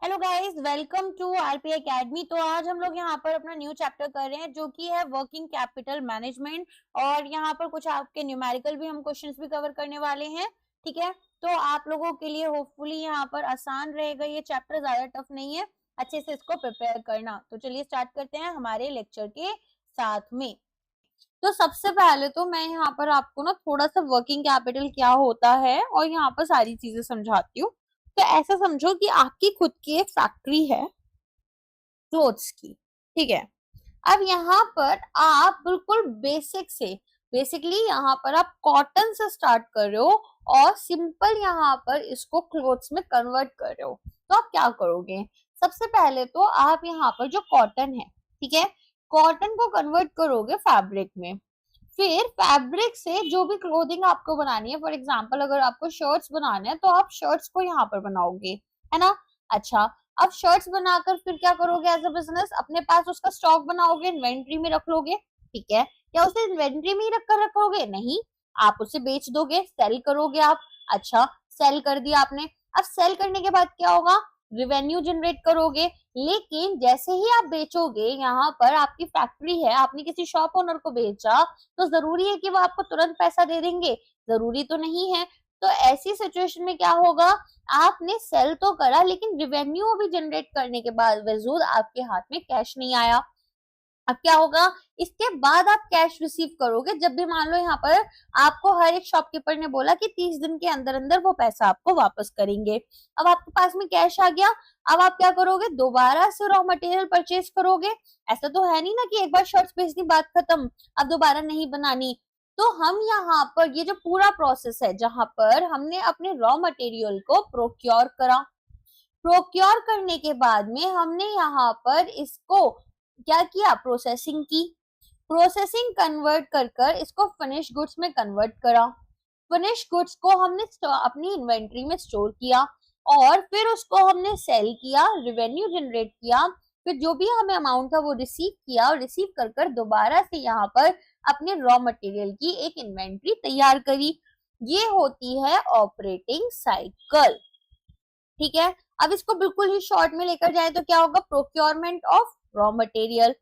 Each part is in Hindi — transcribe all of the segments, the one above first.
Hello guys, welcome to RP academy. तो आज हम लोग यहाँ पर अपना न्यू चैप्टर कर रहे हैं जो कि है वर्किंग कैपिटल मैनेजमेंट। और यहाँ पर कुछ आपके न्यूमेरिकल भी हम क्वेश्चंस भी कवर करने वाले हैं। ठीक है, तो आप लोगों के लिए होपफुली यहाँ पर आसान रहेगा ये चैप्टर, ज्यादा टफ नहीं है। अच्छे से इसको प्रिपेयर करना। तो चलिए स्टार्ट करते हैं हमारे लेक्चर के साथ में। तो सबसे पहले तो मैं यहाँ पर आपको ना थोड़ा सा वर्किंग कैपिटल क्या होता है और यहाँ पर सारी चीजें समझाती हूँ। तो ऐसा समझो कि आपकी खुद की एक फैक्ट्री है क्लोथ्स की। ठीक है, अब यहाँ पर आप बिल्कुल बेसिकली यहाँ पर आप कॉटन से स्टार्ट कर रहे हो और सिंपल यहाँ पर इसको क्लोथ्स में कन्वर्ट कर रहे हो। तो आप क्या करोगे? सबसे पहले तो आप यहाँ पर जो कॉटन है, ठीक है, कॉटन को कन्वर्ट करोगे फैब्रिक में। फिर फैब्रिक से जो भी क्लोथिंग आपको बनानी है, फॉर एग्जाम्पल अगर आपको शर्ट्स बनाने हैं तो आप शर्ट्स को यहाँ पर बनाओगे, है ना। अच्छा, अब शर्ट्स बनाकर फिर क्या करोगे? एज अ बिजनेस अपने पास उसका स्टॉक बनाओगे, इन्वेंट्री में रख लोगे। ठीक है, क्या उसे इन्वेंट्री में ही रखोगे? नहीं, आप उसे बेच दोगे, सेल करोगे आप। अच्छा, सेल कर दिया आपने। अब सेल करने के बाद क्या होगा? रिवेन्यू जनरेट करोगे। लेकिन जैसे ही आप बेचोगे, यहाँ पर आपकी फैक्ट्री है, आपने किसी शॉप ओनर को बेचा, तो जरूरी है कि वो आपको तुरंत पैसा दे देंगे? जरूरी तो नहीं है। तो ऐसी सिचुएशन में क्या होगा? आपने सेल तो करा लेकिन रिवेन्यू भी जनरेट करने के बावजूद आपके हाथ में कैश नहीं आया। अब क्या होगा? इसके बाद आप कैश रिसीव करोगे जब भी मान लो यहाँ पर आपको हर एक शॉपकीपर ने बोला कि 30 दिन के अंदर अंदर वो पैसा आपको वापस करेंगे। अब आपके पास में कैश आ गया। अब आप क्या करोगे? दोबारा से रॉ मटेरियल परचेज करोगे। ऐसा तो है नहीं ना कि एक बार शर्ट्स बेच दी बात खत्म, अब दोबारा नहीं बनानी। तो हम यहाँ पर ये जो पूरा प्रोसेस है जहां पर हमने अपने रॉ मटेरियल को प्रोक्योर करा, प्रोक्योर करने के बाद में हमने यहाँ पर इसको क्या किया? प्रोसेसिंग की। प्रोसेसिंग कन्वर्ट कर कर इसको फिनिश गुड्स में कन्वर्ट करा। फिनिश गुड्स को हमने अपनी इन्वेंट्री में स्टोर किया और फिर उसको हमने सेल किया, रिवेन्यू जनरेट किया। फिर जो भी हमें अमाउंट था वो रिसीव किया और रिसीव कर कर दोबारा से यहाँ पर अपने रॉ मटेरियल की एक इन्वेंट्री तैयार करी। ये होती है ऑपरेटिंग साइकिल। ठीक है, अब इसको बिल्कुल ही शॉर्ट में लेकर जाए तो क्या होगा? Procurement of raw material.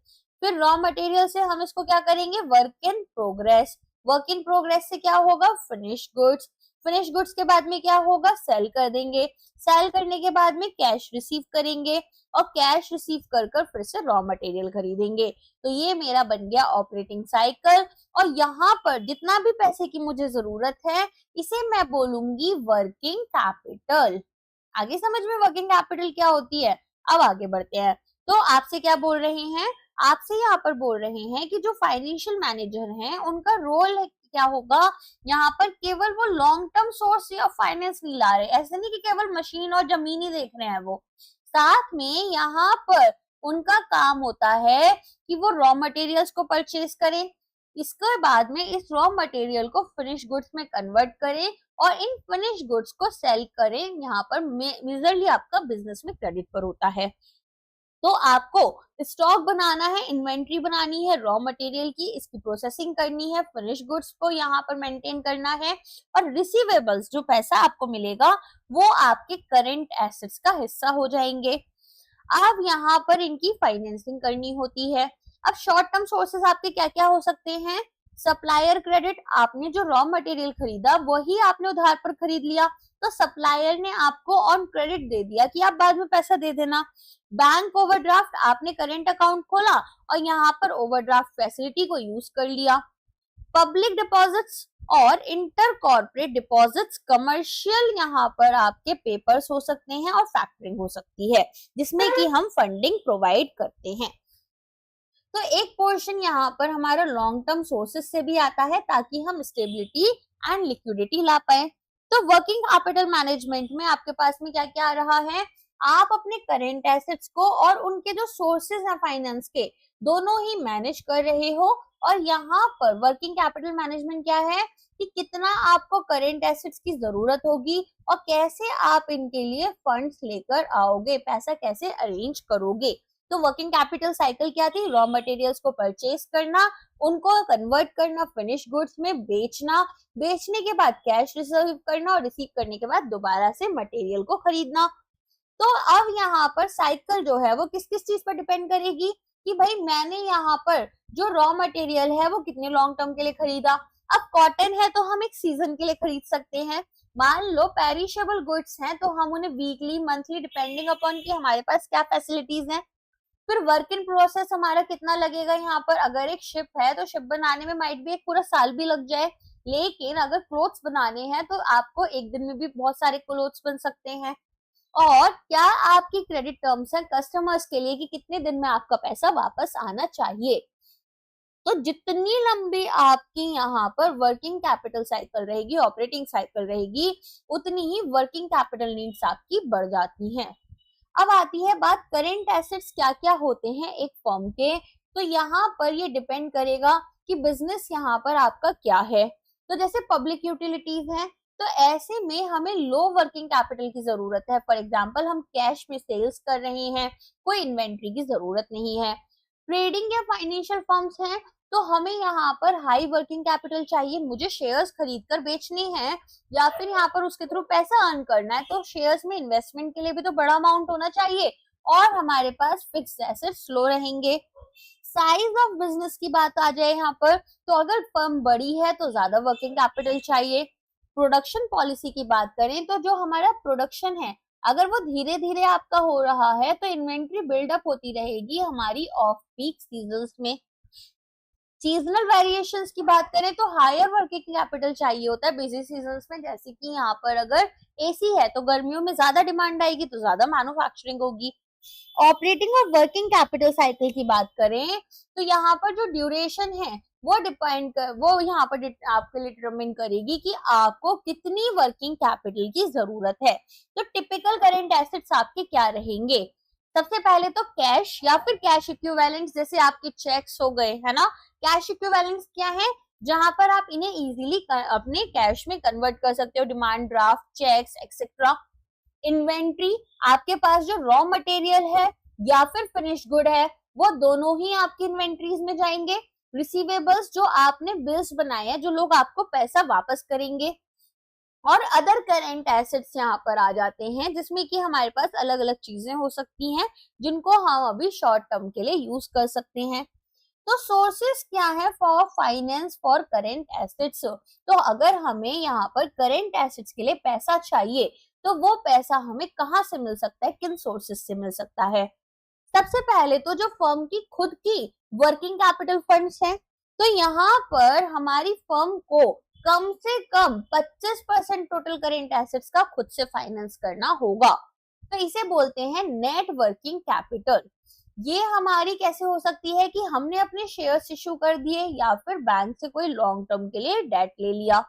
फिर रॉ मटेरियल से हम इसको क्या करेंगे? Work in progress. Work in progress से क्या होगा? Finish goods. फिनिश गुड्स के बाद में क्या होगा? सेल कर देंगे। सेल करने के बाद में कैश रिसीव करेंगे और कैश रिसीव कर कर फिर से रॉ मटेरियल खरीदेंगे। तो ये मेरा बन गया ऑपरेटिंग साइकिल। और यहाँ पर जितना भी पैसे की मुझे जरूरत है इसे मैं बोलूंगी वर्किंग कैपिटल। आगे समझ में वर्किंग कैपिटल क्या होती है? अब आगे बढ़ते हैं। तो आपसे क्या बोल रहे हैं? आपसे यहाँ पर बोल रहे हैं कि जो फाइनेंशियल मैनेजर हैं उनका रोल क्या होगा? यहाँ पर केवल वो लॉन्ग टर्म सोर्स या फाइनेंस नहीं ला रहे, ऐसे नहीं कि केवल मशीन और जमीन ही देख रहे हैं वो, साथ में यहाँ पर उनका काम होता है कि वो रॉ मटेरियल्स को परचेज करें, इसके बाद में इस रॉ मटेरियल को फिनिश गुड्स में कन्वर्ट करें और इन फिनिश गुड्स को सेल करें। यहाँ पर मेजरली आपका बिजनेस में क्रेडिट पर होता है। तो आपको स्टॉक बनाना है, इन्वेंट्री बनानी है रॉ मटेरियल की, इसकी प्रोसेसिंग करनी है, फिनिश गुड्स को यहाँ पर मेंटेन करना है और रिसीवेबल्स जो पैसा आपको मिलेगा वो आपके करंट एसेट्स का हिस्सा हो जाएंगे। अब यहाँ पर इनकी फाइनेंसिंग करनी होती है। अब शॉर्ट टर्म सोर्सेस आपके क्या क्या हो सकते हैं? सप्लायर क्रेडिट, आपने जो रॉ मटेरियल खरीदा वही आपने उधार पर खरीद लिया, तो सप्लायर ने आपको ऑन क्रेडिट दे दिया कि आप बाद में पैसा दे देना। बैंक ओवरड्राफ्ट, आपने करंट अकाउंट खोला और यहाँ पर ओवरड्राफ्ट फैसिलिटी को यूज कर लिया। पब्लिक डिपॉजिट्स और इंटर कॉर्पोरेट डिपॉजिट्स, कमर्शियल यहाँ पर आपके पेपर्स हो सकते हैं और फैक्टरिंग हो सकती है जिसमें कि हम फंडिंग प्रोवाइड करते हैं। तो एक पोर्शन यहाँ पर हमारा लॉन्ग टर्म सोर्सेस से भी आता है ताकि हम स्टेबिलिटी एंड लिक्विडिटी ला पाए। तो वर्किंग कैपिटल मैनेजमेंट में आपके पास में क्या क्या आ रहा है? आप अपने करेंट एसेट्स को और उनके जो सोर्सेस हैं फाइनेंस के, दोनों ही मैनेज कर रहे हो। और यहाँ पर वर्किंग कैपिटल मैनेजमेंट क्या है कि कितना आपको करेंट एसेट्स की जरूरत होगी और कैसे आप इनके लिए फंड्स लेकर आओगे, पैसा कैसे अरेंज करोगे। तो वर्किंग कैपिटल साइकिल क्या थी? रॉ मटेरियल्स को परचेज करना, उनको कन्वर्ट करना फिनिश गुड्स में, बेचना, बेचने के बाद कैश रिसीव करना और रिसीव करने के बाद दोबारा से मटेरियल को खरीदना। तो अब यहाँ पर साइकिल जो है वो किस किस चीज पर डिपेंड करेगी कि भाई मैंने यहाँ पर जो रॉ मटेरियल है वो कितने लॉन्ग टर्म के लिए खरीदा। अब कॉटन है तो हम एक सीजन के लिए खरीद सकते हैं, मान लो पेरिशेबल गुड्स हैं तो हम उन्हें वीकली मंथली डिपेंडिंग अपॉन कि हमारे पास क्या फैसिलिटीज हैं। फिर वर्क इन प्रोसेस हमारा कितना लगेगा यहाँ पर, अगर एक शिप है तो शिप बनाने में माइट भी एक पूरा साल भी लग जाए, लेकिन अगर क्लोथ्स बनाने हैं तो आपको एक दिन में भी बहुत सारे क्लोथ्स बन सकते हैं। और क्या आपकी क्रेडिट टर्म्स है कस्टमर्स के लिए कि कितने दिन में आपका पैसा वापस आना चाहिए। तो जितनी लंबी आपकी यहाँ पर वर्किंग कैपिटल साइकिल रहेगी, ऑपरेटिंग साइकिल रहेगी, उतनी ही वर्किंग कैपिटल नीड्स आपकी बढ़ जाती हैं। अब आती है बात करेंट एसेट्स क्या क्या होते हैं एक फर्म के। तो यहाँ पर ये डिपेंड करेगा कि बिजनेस यहाँ पर आपका क्या है। तो जैसे पब्लिक यूटिलिटीज हैं तो ऐसे में हमें लो वर्किंग कैपिटल की जरूरत है। फॉर एग्जांपल हम कैश में सेल्स कर रहे हैं, कोई इन्वेंट्री की जरूरत नहीं है। ट्रेडिंग या फाइनेंशियल फर्म्स हैं तो हमें यहाँ पर हाई वर्किंग कैपिटल चाहिए, मुझे शेयर्स खरीद कर बेचने हैं या फिर यहाँ पर उसके थ्रू पैसा अर्न करना है, तो शेयर्स में इन्वेस्टमेंट के लिए भी तो बड़ा अमाउंट होना चाहिए और हमारे पास फिक्स्ड एसेट्स लो रहेंगे। साइज ऑफ बिजनेस की बात आ जाए यहाँ पर, तो अगर फर्म बड़ी है तो ज्यादा वर्किंग कैपिटल चाहिए। प्रोडक्शन पॉलिसी की बात करें तो जो हमारा प्रोडक्शन है अगर वो धीरे धीरे आपका हो रहा है तो इन्वेंट्री बिल्डअप होती रहेगी हमारी ऑफ पीक सीजन्स में। सीजनल वेरिएशंस की बात करें तो हायर वर्किंग कैपिटल चाहिए होता है बिजी सीजन्स में, जैसे कि यहाँ पर अगर एसी है तो गर्मियों में ज्यादा डिमांड आएगी तो ज्यादा मैन्युफैक्चरिंग होगी। ऑपरेटिंग और वर्किंग कैपिटल साइकिल की बात करें तो यहाँ पर जो ड्यूरेशन है वो यहाँ पर आपके लिए डिटरमिन करेगी कि आपको कितनी वर्किंग कैपिटल की जरूरत है। तो टिपिकल करेंट एसेट्स आपके क्या रहेंगे, सबसे पहले तो कैश या फिर कैश इक्विवेलेंट्स, जैसे आपके चेक्स हो गए है ना। कैश इक्विवेलेंट्स क्या है, जहां पर आप इन्हें इजीली अपने कैश में कन्वर्ट कर सकते हो, demand draft, cheques etcetera. Inventory, आपके पास जो रॉ मटेरियल है या फिर फिनिश गुड है वो दोनों ही आपकी इन्वेंट्रीज में जाएंगे। रिसीवेबल्स, जो आपने बिल्स बनाए हैं जो लोग आपको पैसा वापस करेंगे। और अदर करेंट एसेट्स यहाँ पर आ जाते हैं जिसमें कि हमारे पास अलग अलग चीजें हो सकती हैं जिनको हम अभी शॉर्ट टर्म के लिए यूज कर सकते हैं। तो सोर्सेस क्या है for finance for current assets, तो अगर हमें यहाँ पर करेंट एसेट्स के लिए पैसा चाहिए तो वो पैसा हमें कहाँ से मिल सकता है, किन सोर्सेस से मिल सकता है। सबसे पहले तो जो फर्म की खुद की वर्किंग कैपिटल फंड्स हैं, तो यहाँ पर हमारी फर्म को कम से कम 25% टोटल करेंट एसेट्स का खुद से फाइनेंस करना होगा, तो इसे बोलते हैं नेट वर्किंग कैपिटल। ये हमारी कैसे हो सकती है कि हमने अपने शेयर्स इश्यू कर दिए या फिर बैंक से कोई लॉन्ग टर्म के लिए डेट ले लिया।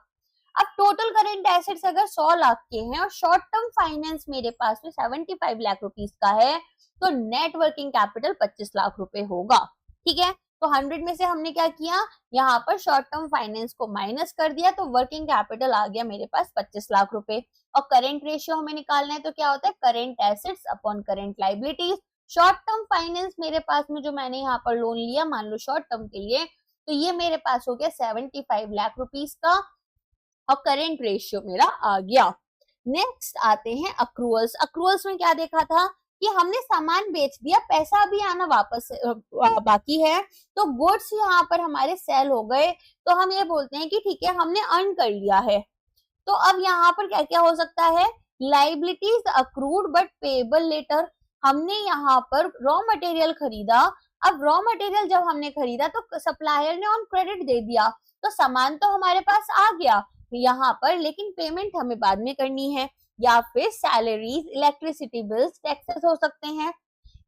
अब टोटल करेंट एसेट्स अगर 100 लाख के हैं और शॉर्ट टर्म फाइनेंस मेरे पास में 75 लाख रुपीस का है तो नेट वर्किंग कैपिटल 25 लाख रुपए होगा। ठीक है, तो 100 में से हमने क्या किया, यहाँ पर शॉर्ट टर्म फाइनेंस को माइनस कर दिया तो वर्किंग कैपिटल आ गया मेरे पास 25 लाख रुपए। और करेंट रेशियो हमें निकालना है तो क्या होता है, current assets upon current liabilities. Short term finance मेरे पास में जो मैंने यहाँ पर लोन लिया मान लो शॉर्ट टर्म के लिए, तो ये मेरे पास हो गया 75 लाख रुपीस का और करेंट रेशियो मेरा आ गया। नेक्स्ट आते हैं अक्रूअल्स। अक्रूअल्स में क्या देखा था कि हमने सामान बेच दिया, पैसा अभी आना वापस बाकी है, तो गुड्स यहाँ पर हमारे सेल हो गए तो हम ये बोलते हैं कि ठीक है हमने अर्न कर लिया है। तो अब यहाँ पर क्या क्या हो सकता है, liabilities accrued but payable later. हमने यहाँ पर रॉ मटेरियल खरीदा, अब रॉ मटेरियल जब हमने खरीदा तो सप्लायर ने ऑन क्रेडिट दे दिया, तो सामान तो हमारे पास आ गया यहाँ पर, लेकिन पेमेंट हमें बाद में करनी है। या फिर सैलरीज, इलेक्ट्रिसिटी बिल्स, टैक्सेस हो सकते हैं,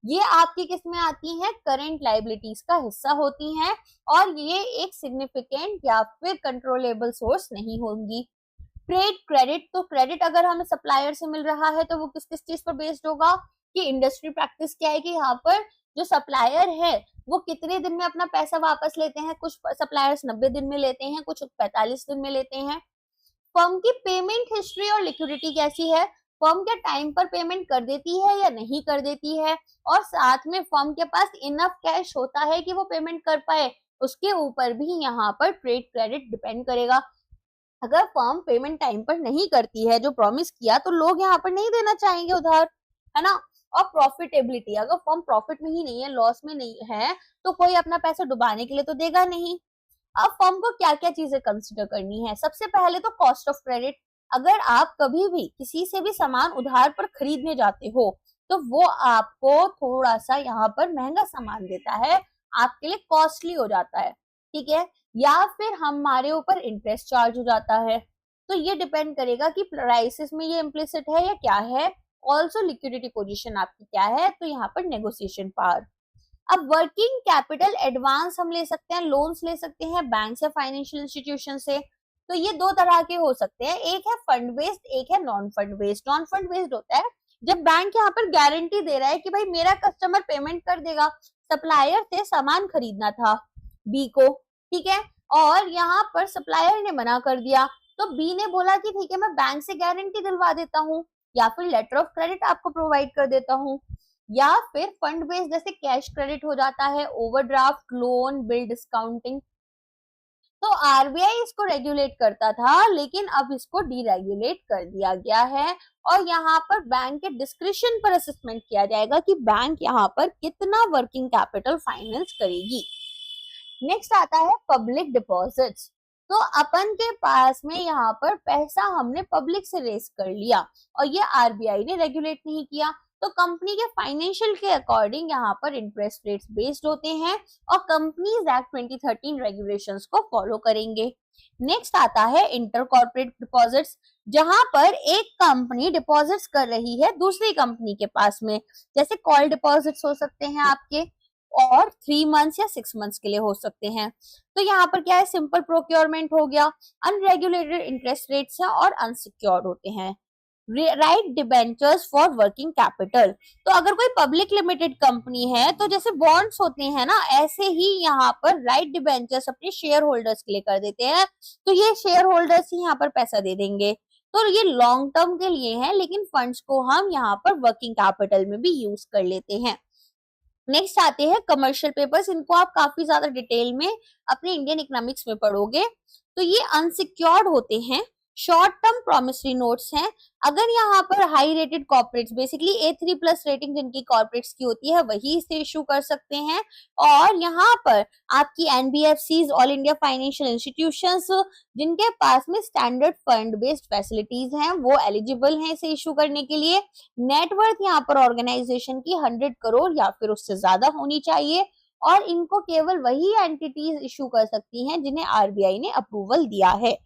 ये आपकी किस में आती हैं, करंट लाइबिलिटीज का हिस्सा होती हैं और ये एक सिग्निफिकेंट या फिर कंट्रोलेबल सोर्स नहीं होंगी। ट्रेड क्रेडिट, तो क्रेडिट अगर हमें सप्लायर से मिल रहा है तो वो किस किस चीज पर बेस्ड होगा कि इंडस्ट्री प्रैक्टिस क्या है कि यहाँ पर जो सप्लायर है वो कितने दिन में अपना पैसा वापस लेते हैं, कुछ सप्लायर्स 90 दिन में लेते हैं, कुछ 45 दिन में लेते हैं। फर्म की पेमेंट हिस्ट्री और लिक्विडिटी कैसी है, फर्म क्या टाइम पर पेमेंट कर देती है या नहीं कर देती है, और साथ में फर्म के पास इनफ कैश होता है कि वो पेमेंट कर पाए, उसके ऊपर भी यहाँ पर ट्रेड क्रेडिट डिपेंड करेगा। अगर फर्म पेमेंट टाइम पर नहीं करती है जो प्रॉमिस किया तो लोग यहाँ पर नहीं देना चाहेंगे उधार, है ना। और प्रॉफिटेबिलिटी, अगर फर्म प्रॉफिट में ही नहीं है, लॉस में नहीं है, तो कोई अपना पैसा डुबाने के लिए तो देगा नहीं। अब फर्म को क्या क्या चीजें कंसिडर करनी है, सबसे पहले तो कॉस्ट ऑफ क्रेडिट। अगर आप कभी भी किसी से भी सामान उधार पर खरीदने जाते हो तो वो आपको थोड़ा सा यहाँ पर महंगा सामान देता है, आपके लिए कॉस्टली हो जाता है, ठीक है। या फिर हमारे ऊपर इंटरेस्ट चार्ज हो जाता है, तो ये डिपेंड करेगा कि प्राइसेस में ये इम्प्लिसिट है या क्या है। ऑल्सो लिक्विडिटी पोजीशन आपकी क्या है, तो यहाँ पर नेगोशिएशन पावर। अब वर्किंग कैपिटल एडवांस हम ले सकते हैं, लोन्स ले सकते हैं बैंक से, फाइनेंशियल इंस्टीट्यूशन से। तो ये दो तरह के हो सकते हैं, एक है फंड बेस्ड, एक है non fund based. Non fund based होता है जब बैंक यहाँ पर गारंटी दे रहा है कि भाई मेरा कस्टमर पेमेंट कर देगा। सप्लायर से सामान खरीदना था बी को, ठीक है, और यहाँ पर सप्लायर ने मना कर दिया, तो बी ने बोला कि ठीक है मैं बैंक से गारंटी दिलवा देता हूँ या फिर लेटर ऑफ क्रेडिट आपको प्रोवाइड कर देता हूँ। या फिर फंड बेस्ड जैसे कैश क्रेडिट हो जाता है, ओवरड्राफ्ट, लोन, बिल डिस्काउंटिंग। तो आरबीआई इसको रेगुलेट करता था, लेकिन अब इसको डीरेगुलेट कर दिया गया है और यहाँ पर बैंक के डिस्क्रिप्शन पर असेसमेंट किया जाएगा कि बैंक यहाँ पर कितना वर्किंग कैपिटल फाइनेंस करेगी। नेक्स्ट आता है पब्लिक डिपॉजिट्स। तो अपन के पास में यहाँ पर पैसा हमने पब्लिक से रेस कर लिया और ये आरबीआई ने रेगुलेट नहीं किया, तो कंपनी के फाइनेंशियल के अकॉर्डिंग यहाँ पर इंटरेस्ट रेट्स बेस्ड होते हैं और कंपनीज एक्ट 2013 रेगुलेशंस को फॉलो करेंगे। नेक्स्ट आता है इंटर कॉर्पोरेट डिपॉजिट्स, जहां पर एक कंपनी डिपॉजिट्स कर रही है दूसरी कंपनी के पास में, जैसे कॉल डिपॉजिट्स हो सकते हैं आपके, और 3 मंथ्स या 6 मंथ्स के लिए हो सकते हैं। तो यहाँ पर क्या है, सिंपल प्रोक्योरमेंट हो गया, अनरेगुलेटेड इंटरेस्ट रेट्स हैं और अनसिक्योर्ड होते हैं। Right debentures for working capital, तो अगर कोई पब्लिक लिमिटेड कंपनी है तो जैसे बॉन्ड्स होते हैं ना, ऐसे ही यहाँ पर राइट डिबेंचर्स अपने शेयर होल्डर्स के लिए कर देते हैं, तो ये शेयर होल्डर्स ही यहाँ पर पैसा दे देंगे। तो ये लॉन्ग टर्म के लिए है, लेकिन फंड्स को हम यहाँ पर वर्किंग कैपिटल में भी यूज कर लेते हैं। नेक्स्ट आते हैं कमर्शियल पेपर्स, इनको आप काफी ज्यादा डिटेल में अपने इंडियन इकोनॉमिक्स में पढ़ोगे। तो ये अनसिक्योर्ड होते हैं, शॉर्ट टर्म प्रोमिसरी नोट्स हैं। अगर यहाँ पर high rated corporates, basically A3+ rating जिनकी कॉर्पोरेट्स की होती है वही इसे इशू कर सकते हैं, और यहाँ पर आपकी NBFCs, all India financial institutions, जिनके पास में स्टैंडर्ड फंड बेस्ड फैसिलिटीज हैं, वो एलिजिबल हैं इसे इशू करने के लिए। नेटवर्थ यहाँ पर ऑर्गेनाइजेशन की 100 करोड़ या फिर उससे ज्यादा होनी चाहिए, और इनको केवल वही एंटिटीज इशू कर सकती हैं जिन्हें आरबीआई ने अप्रूवल दिया है।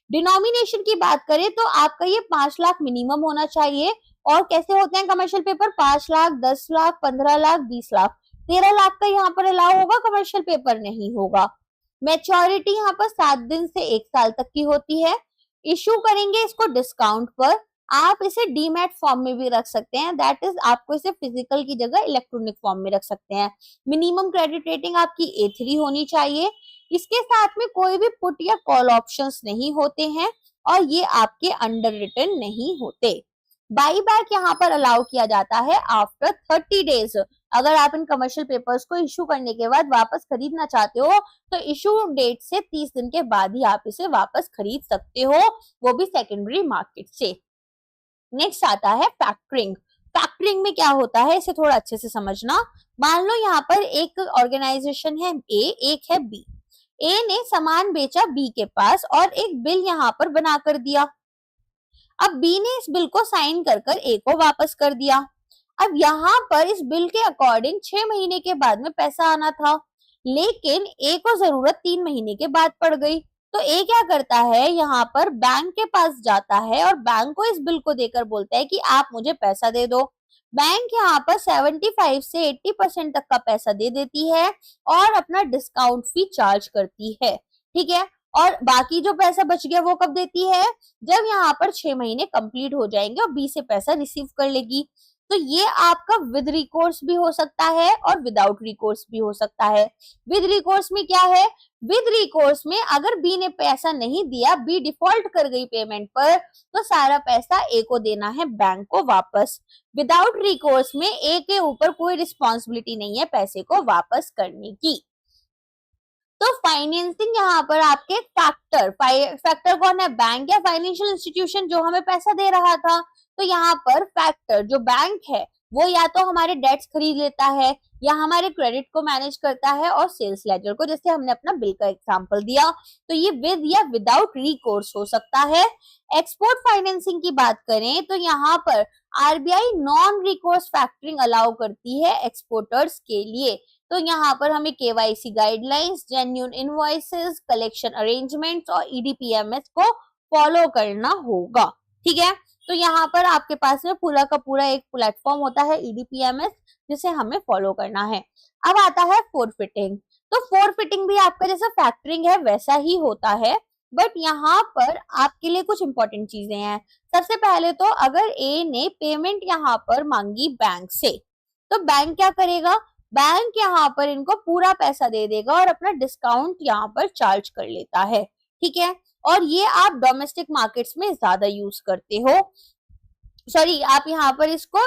डिनोमिनेशन की बात करें तो आपका ये 5 लाख मिनिमम होना चाहिए। और कैसे होते हैं कमर्शियल पेपर, 5 लाख, 10 लाख, 15 लाख, 20 लाख, 13 लाख का यहाँ पर अलाउ होगा, कमर्शियल पेपर नहीं होगा। मैच्योरिटी यहाँ पर 7 दिन से 1 साल तक की होती है। इशू करेंगे इसको डिस्काउंट पर, आप इसे डीमैट फॉर्म में भी रख सकते हैं, दैट इज आपको इसे फिजिकल की जगह इलेक्ट्रॉनिक फॉर्म में रख सकते हैं। मिनिमम क्रेडिट रेटिंग आपकी A3 होनी चाहिए। इसके साथ में कोई भी पुट या कॉल ऑप्शंस नहीं होते हैं और ये आपके अंडर रिटर्न नहीं होते। बाई बैक यहाँ पर अलाउ किया जाता है आफ्टर 30 डेज। अगर आप इन कमर्शियल पेपर्स को इशू करने के बाद वापस खरीदना चाहते हो तो इशू डेट से 30 दिन के बाद ही आप इसे वापस खरीद सकते हो, वो भी सेकेंडरी मार्केट से। नेक्स्ट आता है फैक्टरिंग। फैक्टरिंग में क्या होता है इसे थोड़ा अच्छे से समझना। मान लो यहाँ पर एक ऑर्गेनाइजेशन है A, एक है B। A ने सामान बेचा B के पास और एक बिल यहाँ पर बना कर दिया। अब B ने इस बिल को साइन कर कर A को वापस कर दिया। अब यहाँ पर इस बिल के अकॉर्डिंग 6 महीने के बाद में पैसा आना था, लेकिन A को जरूरत 3 महीने के बाद पड़ गई। तो A क्या करता है, यहाँ पर बैंक के पास जाता है और बैंक को इस बिल को देकर बोलता है कि आप मुझे पैसा दे दो। बैंक यहाँ पर 75 से 80% तक का पैसा दे देती है और अपना डिस्काउंट फी चार्ज करती है, ठीक है। और बाकी जो पैसा बच गया वो कब देती है, जब यहाँ पर 6 महीने कंप्लीट हो जाएंगे और B से पैसा रिसीव कर लेगी। तो ये आपका विद रिकोर्स भी हो सकता है और विदाउट रिकोर्स भी हो सकता है। विद रिकोर्स में क्या है, विद रिकोर्स में अगर बी ने पैसा नहीं दिया, बी डिफॉल्ट कर गई पेमेंट पर, तो सारा पैसा ए को देना है बैंक को वापस। विदाउट रिकोर्स में ए के ऊपर कोई रिस्पॉन्सिबिलिटी नहीं है पैसे को वापस करने की। तो फाइनेंसिंग यहाँ पर आपके फैक्टर कौन है, बैंक या फाइनेंशियल इंस्टीट्यूशन जो हमें पैसा दे रहा था। तो यहाँ पर फैक्टर जो बैंक है वो या तो हमारे डेट्स खरीद लेता है या हमारे क्रेडिट को मैनेज करता है और सेल्स लेजर को, जैसे हमने अपना बिल का एग्जांपल दिया, तो ये विद या विदाउट रिकोर्स हो सकता है। एक्सपोर्ट फाइनेंसिंग की बात करें तो यहाँ पर RBI non recourse factoring allow करती है एक्सपोर्टर्स के लिए। तो यहाँ पर हमें KYC guidelines, genuine invoices, collection arrangements और ईडीपीएमएस को फॉलो करना होगा। ठीक है, तो यहाँ पर आपके पास में पूरा का पूरा एक प्लेटफॉर्म होता है ईडीपीएमएस जिसे हमें फॉलो करना है। अब आता है फोरफिटिंग। तो फोरफिटिंग भी आपका जैसा फैक्टरिंग है वैसा ही होता है, बट यहाँ पर आपके लिए कुछ इंपॉर्टेंट चीजें हैं। सबसे पहले तो अगर ए ने पेमेंट यहाँ पर मांगी बैंक से, तो बैंक क्या करेगा, बैंक यहाँ पर इनको पूरा पैसा दे देगा और अपना डिस्काउंट यहाँ पर चार्ज कर लेता है। ठीक है, और ये आप डोमेस्टिक मार्केट्स में ज्यादा यूज करते हो, सॉरी आप यहाँ पर इसको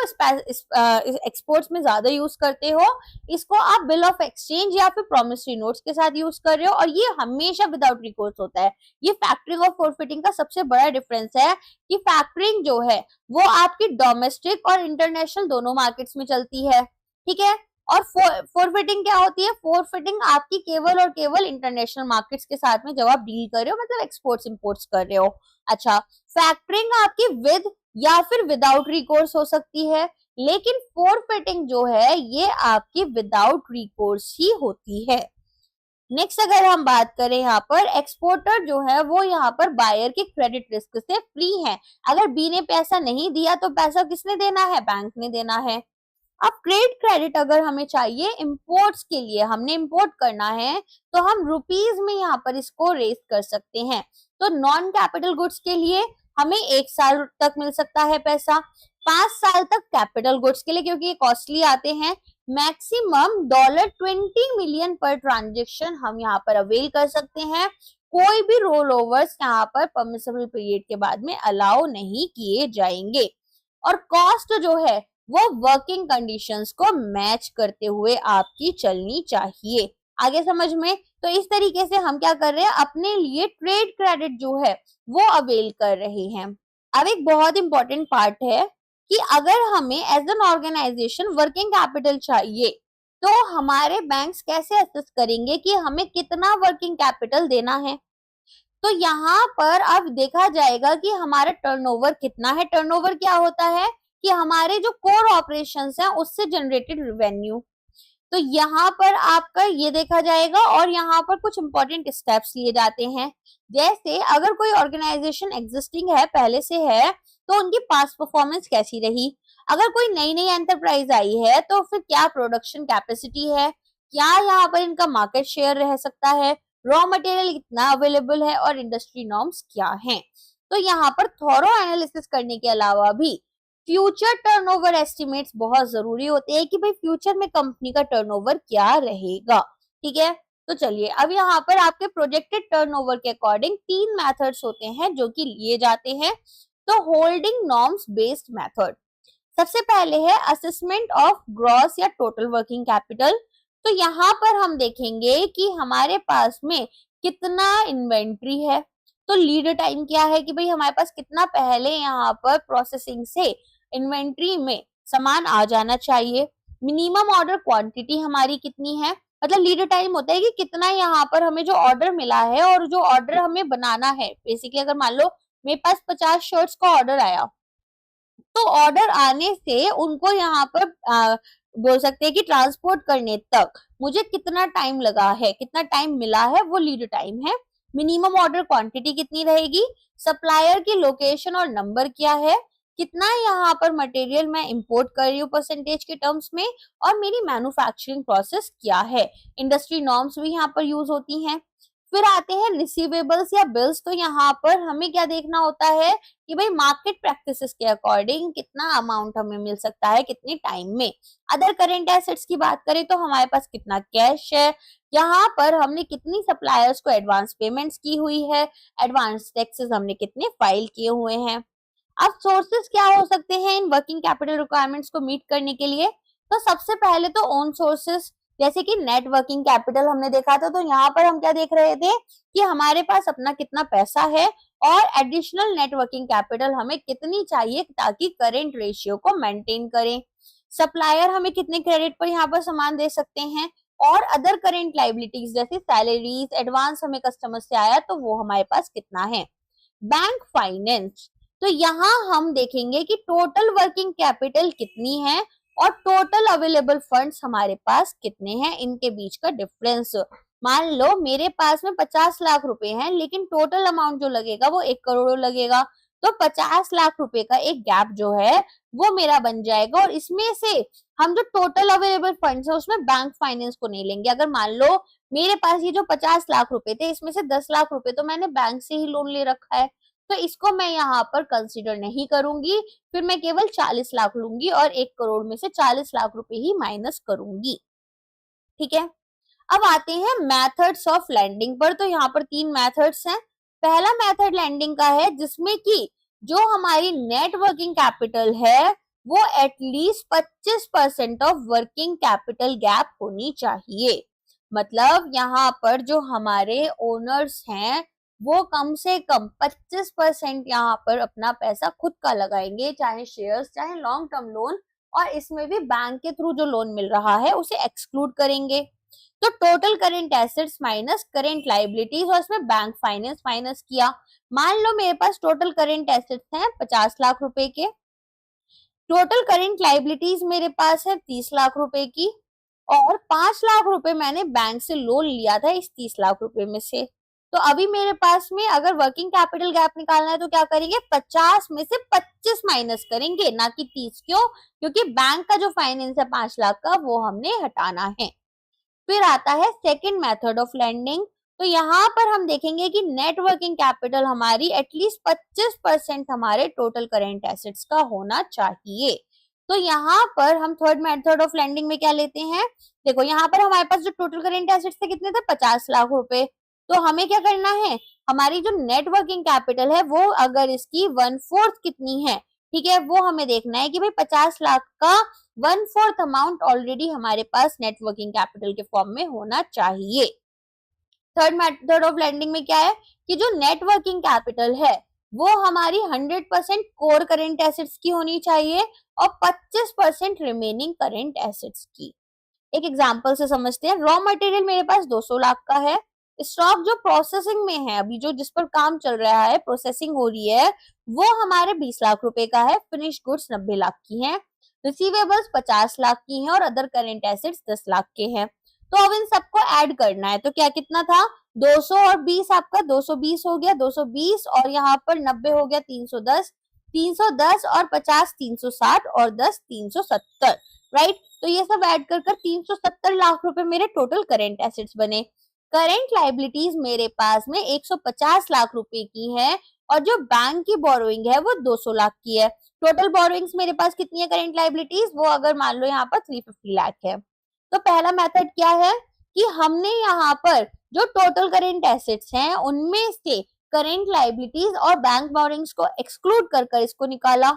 एक्सपोर्ट्स में ज्यादा यूज करते हो। इसको आप बिल ऑफ एक्सचेंज या फिर प्रोमिसरी नोट्स के साथ यूज कर रहे हो और ये हमेशा विदाउट रिकोर्स होता है। ये फैक्टरिंग और फोरफिटिंग का सबसे बड़ा डिफरेंस है कि फैक्टरिंग जो है वो आपकी डोमेस्टिक और इंटरनेशनल दोनों मार्केट्स में चलती है। ठीक है, और फोरफिटिंग क्या होती है, फोरफिटिंग आपकी केवल और केवल इंटरनेशनल मार्केट्स के साथ में जब आप डील कर रहे हो, मतलब एक्सपोर्ट्स इंपोर्ट्स कर रहे हो। अच्छा, फैक्टरिंग आपकी विद या फिर विदाउट रिकोर्स हो सकती है, लेकिन फोरफिटिंग जो है ये आपकी विदाउट रिकोर्स ही होती है। नेक्स्ट अगर हम बात करें यहाँ पर एक्सपोर्टर जो है वो यहाँ पर बायर के क्रेडिट रिस्क से फ्री है। अगर बी ने पैसा नहीं दिया तो पैसा किसने देना है, बैंक ने देना है। अब ट्रेड क्रेडिट अगर हमें चाहिए इंपोर्ट्स के लिए, हमने इंपोर्ट करना है तो हम रुपीज में यहाँ पर इसको रेज कर सकते हैं। तो नॉन कैपिटल गुड्स के लिए हमें 1 साल तक मिल सकता है पैसा, 5 साल तक कैपिटल गुड्स के लिए क्योंकि ये कॉस्टली आते हैं, मैक्सिमम $20 मिलियन पर ट्रांजेक्शन हम यहाँ पर अवेल कर सकते हैं। कोई भी रोल ओवर्स यहाँ पर परमिसेबल पीरियड के बाद में अलाउ नहीं किए जाएंगे। और कॉस्ट जो है वो वर्किंग कंडीशंस को मैच करते हुए आपकी चलनी चाहिए। आगे समझ में? तो इस तरीके से हम क्या कर रहे हैं, अपने लिए ट्रेड क्रेडिट जो है वो अवेल कर रहे हैं। अब एक बहुत इंपॉर्टेंट पार्ट है कि अगर हमें as an organisation working capital चाहिए तो हमारे बैंक्स कैसे असेस करेंगे कि हमें कितना वर्किंग कैपिटल देना है। तो यहाँ पर अब देखा जाएगा कि हमारा टर्नओवर कितना है। टर्नओवर क्या होता है कि हमारे जो कोर ऑपरेशंस हैं उससे जनरेटेड रेवेन्यू, तो यहाँ पर आपका ये देखा जाएगा और यहाँ पर कुछ इंपॉर्टेंट स्टेप्स लिए जाते हैं। जैसे अगर कोई ऑर्गेनाइजेशन एग्जिस्टिंग है, पहले से है, तो उनकी पास्ट परफॉर्मेंस कैसी रही, अगर कोई नई नई एंटरप्राइज आई है तो फिर क्या प्रोडक्शन कैपेसिटी है, क्या यहाँ पर इनका मार्केट शेयर रह सकता है, रॉ मटेरियल कितना अवेलेबल है और इंडस्ट्री नॉर्म्स क्या हैं। तो यहाँ पर थॉरो एनालिसिस करने के अलावा भी फ्यूचर टर्नओवर एस्टिमेट्स बहुत जरूरी होते हैं कि भाई फ्यूचर में कंपनी का टर्नओवर क्या रहेगा। ठीक है, तो चलिए अब यहाँ पर आपके प्रोजेक्टेड टर्नओवर के अकॉर्डिंग 3 मेथड्स होते हैं जो कि लिए जाते हैं। तो होल्डिंग नॉर्म्स बेस्ड मेथड, सबसे पहले है असेसमेंट ऑफ ग्रॉस या टोटल वर्किंग कैपिटल। तो यहाँ पर हम देखेंगे कि हमारे पास में कितना इन्वेंट्री है, तो लीड टाइम क्या है कि भाई हमारे पास कितना पहले यहाँ पर प्रोसेसिंग से इन्वेंट्री में सामान आ जाना चाहिए, मिनिमम ऑर्डर क्वांटिटी हमारी कितनी है, मतलब लीड टाइम होता है कि कितना यहाँ पर हमें जो ऑर्डर मिला है और जो ऑर्डर हमें बनाना है। बेसिकली अगर मान लो मेरे पास 50 शर्ट्स का ऑर्डर आया, तो ऑर्डर आने से उनको यहाँ पर बोल सकते हैं कि ट्रांसपोर्ट करने तक मुझे कितना टाइम लगा है, कितना टाइम मिला है, वो लीड टाइम है। मिनिमम ऑर्डर क्वांटिटी कितनी रहेगी, सप्लायर की लोकेशन और नंबर क्या है, कितना यहाँ पर मटेरियल मैं इंपोर्ट कर रही हूँ परसेंटेज के टर्म्स में, और मेरी मैन्युफैक्चरिंग प्रोसेस क्या है। इंडस्ट्री नॉर्म्स भी यहाँ पर यूज होती हैं। फिर आते हैं रिसीवेबल्स या बिल्स। तो यहाँ पर हमें क्या देखना होता है कि भाई मार्केट प्रैक्टिसेस के अकॉर्डिंग कितना अमाउंट हमें मिल सकता है कितने टाइम में। अदर करेंट एसेट्स की बात करें तो हमारे पास कितना कैश है, यहाँ पर हमने कितनी सप्लायर्स को एडवांस पेमेंट्स की हुई है, एडवांस टैक्सेस हमने कितने फाइल किए हुए हैं। अब सोर्सेस क्या हो सकते हैं इन वर्किंग कैपिटल रिक्वायरमेंट्स को मीट करने के लिए। तो सबसे पहले तो ओन सोर्सेस, जैसे कि नेट वर्किंग कैपिटल हमने देखा था। तो यहाँ पर हम क्या देख रहे थे कि हमारे पास अपना कितना पैसा है और एडिशनल नेट वर्किंग कैपिटल हमें कितनी चाहिए ताकि करेंट रेशियो को मेंटेन करें। सप्लायर हमें कितने क्रेडिट पर यहाँ पर सामान दे सकते हैं, और अदर करेंट लाइबिलिटीज जैसे सैलरीज, एडवांस हमें कस्टमर से आया तो वो हमारे पास कितना है। बैंक फाइनेंस, तो यहाँ हम देखेंगे कि टोटल वर्किंग कैपिटल कितनी है और टोटल अवेलेबल फंड्स हमारे पास कितने हैं, इनके बीच का डिफरेंस। मान लो मेरे पास में 50 लाख रुपए हैं, लेकिन टोटल अमाउंट जो लगेगा वो 1 करोड़ लगेगा, तो 50 लाख रुपए का एक गैप जो है वो मेरा बन जाएगा, और इसमें से हम जो टोटल अवेलेबल फंड्स है उसमें बैंक फाइनेंस को नहीं लेंगे। अगर मान लो मेरे पास ये जो 50 लाख रुपए थे, इसमें से 10 लाख रुपए तो मैंने बैंक से ही लोन ले रखा है, तो इसको मैं यहाँ पर कंसीडर नहीं करूंगी, फिर मैं केवल 40 लाख लूंगी और 1 करोड़ में से 40 लाख रुपए ही माइनस करूंगी। ठीक है, अब आते हैं मेथड्स ऑफ लैंडिंग पर। तो यहाँ पर 3 मेथड्स हैं। पहला मेथड लैंडिंग का है जिसमें कि जो हमारी नेट वर्किंग कैपिटल है वो at least 25% of working capital gap होनी चाहिए। मतलब यहाँ पर जो हमारे ओनर्स हैं वो कम से कम 25% यहाँ पर अपना पैसा खुद का लगाएंगे, चाहे शेयर्स चाहे लॉन्ग टर्म लोन, और इसमें भी बैंक के थ्रू जो लोन मिल रहा है उसे एक्सक्लूड करेंगे। तो total current assets minus current liabilities, और इसमें बैंक फाइनेंस माइनस किया। मान लो मेरे पास टोटल करेंट एसेट्स हैं 50 लाख रुपए के, टोटल करेंट लाइबिलिटीज मेरे पास है 30 लाख रुपए की, और 5 लाख रुपए मैंने बैंक से लोन लिया था इस 30 लाख रुपए में से। तो अभी मेरे पास में अगर वर्किंग कैपिटल गैप निकालना है तो क्या करेंगे, 50 में से 25 माइनस करेंगे, ना कि 30। क्यों? क्योंकि बैंक का जो फाइनेंस है 5 लाख का वो हमने हटाना है। फिर आता है सेकंड मेथड ऑफ लैंडिंग। तो यहाँ पर हम देखेंगे कि नेट वर्किंग कैपिटल हमारी एटलीस्ट 25% हमारे टोटल करेंट एसेट्स का होना चाहिए। तो यहाँ पर हम थर्ड मेथड ऑफ लैंडिंग में क्या लेते हैं, देखो यहाँ पर हमारे पास जो टोटल करेंट एसेट्स थे कितने थे, 50 लाख रुपए। तो हमें क्या करना है, हमारी जो नेट वर्किंग कैपिटल है वो अगर इसकी 1/4 कितनी है, ठीक है, वो हमें देखना है कि भाई 50 लाख का 1/4 अमाउंट ऑलरेडी हमारे पास नेट वर्किंग कैपिटल के फॉर्म में होना चाहिए। थर्ड मेथड ऑफ लैंडिंग में क्या है कि जो नेट वर्किंग कैपिटल है वो हमारी 100% कोर करेंट एसेट्स की होनी चाहिए और 25% रिमेनिंग करेंट एसेट्स की। एक एग्जांपल से समझते हैं। रॉ मटेरियल मेरे पास 200 लाख का है, स्टॉक जो प्रोसेसिंग में है अभी, जो जिस पर काम चल रहा है, प्रोसेसिंग हो रही है, वो हमारे 20 लाख रुपए का है, फिनिश गुड्स 90 लाख की हैं, रिसीवेबल्स 50 लाख की हैं और अदर करेंट एसेट्स 10 लाख के हैं। तो अब इन सबको ऐड करना है, तो क्या कितना था, 200 और 20, आपका 220 हो गया, 220 और यहाँ पर 90 हो गया 310, 310 और 50 360 और 10 370, राइट। तो ये सब ऐड कर 370 लाख रुपए मेरे टोटल करेंट एसेट्स बने। करेंट लाइबिलिटीज मेरे पास में 150 लाख रुपए की है और जो बैंक की बोरोइंग है वो 200 लाख की है। टोटल बोरोइंग्स मेरे पास कितनी है करेंट लाइबिलिटीज, वो अगर मान लो यहाँ पर 350 लाख है। तो पहला मेथड क्या है कि हमने यहाँ पर जो टोटल करेंट एसेट्स हैं उनमें से करेंट लाइबिलिटीज और बैंक बोरोइंग्स को एक्सक्लूड कर इसको निकाला,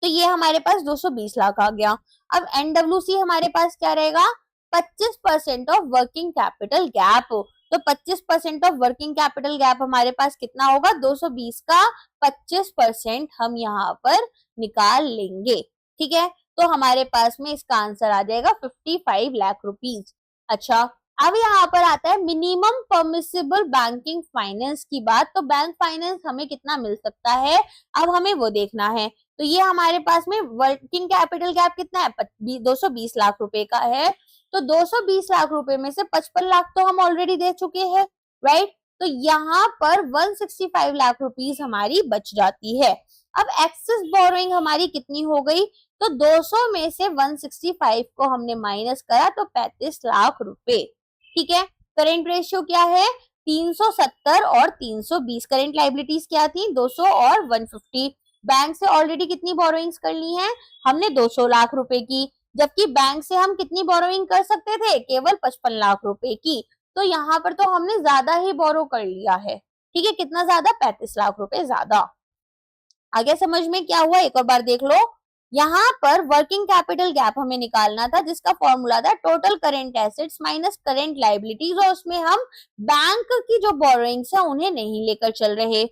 तो ये हमारे पास 220 लाख आ गया। अब एनडब्ल्यूसी हमारे पास क्या रहेगा, 25% ऑफ वर्किंग कैपिटल गैप। तो 25% ऑफ वर्किंग कैपिटल गैप हमारे पास कितना होगा, 220 का 25% हम यहाँ पर निकाल लेंगे, ठीक है। तो हमारे पास में इसका आंसर आ जाएगा 55 लाख रुपीज। अच्छा, अब यहाँ पर आता है मिनिमम परमिसिबल बैंकिंग फाइनेंस की बात। तो बैंक फाइनेंस हमें कितना मिल सकता है, अब हमें वो देखना है। तो ये हमारे पास में वर्किंग कैपिटल गैप कितना है, 220 लाख रुपए का है। तो 220 लाख रुपए में से 55 लाख तो हम ऑलरेडी दे चुके हैं, राइट। तो यहाँ पर 165 लाख रुपीज हमारी बच जाती है। अब एक्सेस बोरोइंग हमारी कितनी हो गई, तो 200 में से 165 को हमने माइनस करा तो 35 लाख रुपए, ठीक है। करेंट रेशियो क्या है, 370 और 320। करेंट लाइबिलिटीज क्या थी, 200 और 150। बैंक से ऑलरेडी कितनी बोरोइंग्स कर ली हैं, हमने 200 लाख रुपए की, जबकि बैंक से हम कितनी बोरोइंग कर सकते थे, केवल 55 लाख रुपए की। तो यहाँ पर तो हमने ज्यादा ही बोरो कर लिया है, ठीक है। कितना ज्यादा, 35 लाख रुपए ज्यादा। आगे समझ में क्या हुआ, एक और बार देख लो। यहाँ पर वर्किंग कैपिटल गैप हमें निकालना था जिसका फॉर्मूला था total current assets minus current liabilities, और उसमें हम बैंक की जो बोरोइंग्स है उन्हें नहीं लेकर चल रहे।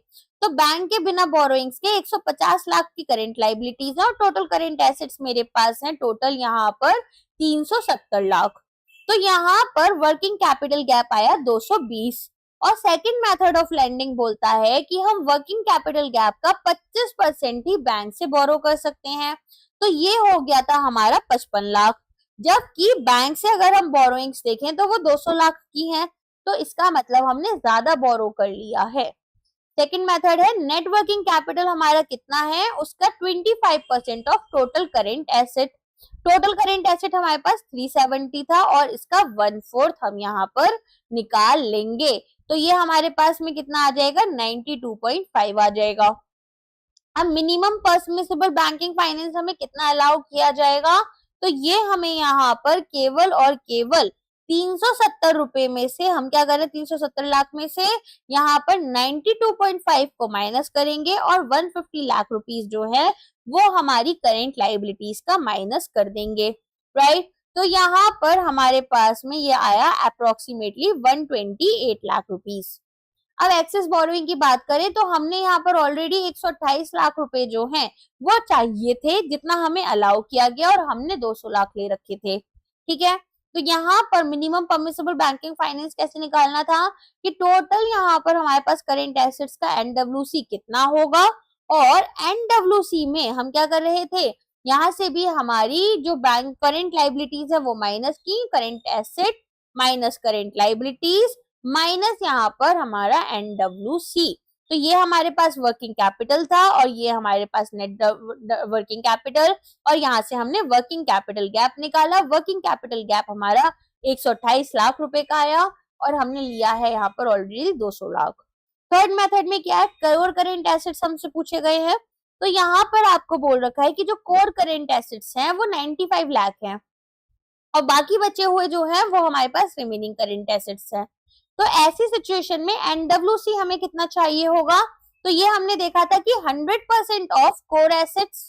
तो बैंक के बिना बोरोइंग्स के 150 लाख की करंट लाइबिलिटीज है और टोटल करंट एसेट्स मेरे पास है टोटल यहाँ पर 370 लाख। तो यहाँ पर वर्किंग कैपिटल गैप आया 220। और सेकंड मेथड ऑफ लेंडिंग बोलता है कि हम वर्किंग कैपिटल गैप का 25% ही बैंक से बोरो कर सकते हैं। तो ये हो गया था हमारा 55 लाख, जबकि बैंक से अगर हम बोरोइंग्स देखें तो वो 200 लाख की है। तो इसका मतलब हमने ज्यादा बोरो कर लिया है। सेकंड मेथड है नेट वर्किंग कैपिटल हमारा कितना है, उसका 25% of total current asset. Total current asset हमारे पास 370 था और इसका 1/4 हम यहाँ पर निकाल लेंगे। तो ये हमारे पास में कितना आ जाएगा, 92.5 आ जाएगा। अब मिनिमम परमिसिबल बैंकिंग फाइनेंस हमें कितना अलाउ किया जाएगा, तो ये हमें यहाँ पर केवल और केवल 370 रुपए में से हम क्या करें, 370 लाख में से यहाँ पर 92.5 को माइनस करेंगे और 150 लाख रुपीस जो है वो हमारी करेंट लाइबिलिटीज का माइनस कर देंगे, राइट। तो यहाँ पर हमारे पास में ये आया अप्रोक्सीमेटली 128 लाख रुपीस। अब एक्सेस बोरोइंग की बात करें तो हमने यहाँ पर ऑलरेडी 128 लाख रुपए जो हैं वो चाहिए थे, जितना हमें अलाउ किया गया, और हमने 200 लाख ले रखे थे, ठीक है। तो यहाँ पर मिनिमम परमिसिबल बैंकिंग फाइनेंस कैसे निकालना था कि टोटल यहाँ पर हमारे पास करेंट एसेट्स का एनडब्ल्यूसी कितना होगा, और एनडब्ल्यूसी में हम क्या कर रहे थे, यहाँ से भी हमारी जो बैंक करेंट लाइबिलिटीज है वो माइनस की, current asset minus current liabilities minus यहाँ पर हमारा एनडब्ल्यूसी। तो ये हमारे पास वर्किंग कैपिटल था और ये हमारे पास नेट वर्किंग कैपिटल, और यहाँ से हमने वर्किंग कैपिटल गैप निकाला। वर्किंग कैपिटल गैप हमारा 128 लाख रुपए का आया और हमने लिया है यहाँ पर ऑलरेडी 200 लाख। थर्ड मेथड में क्या है, कोर करेंट एसेट्स हमसे पूछे गए हैं। तो यहाँ पर आपको बोल रखा है कि जो कोर करेंट एसेट्स हैं वो 95 लाख हैं और बाकी बचे हुए जो है वो हमारे पास रिमेनिंग करेंट एसेट्स है। तो ऐसी सिचुएशन में एनडब्ल्यूसी हमें कितना चाहिए होगा, तो ये हमने देखा था कि 100% ऑफ कोर एसेट्स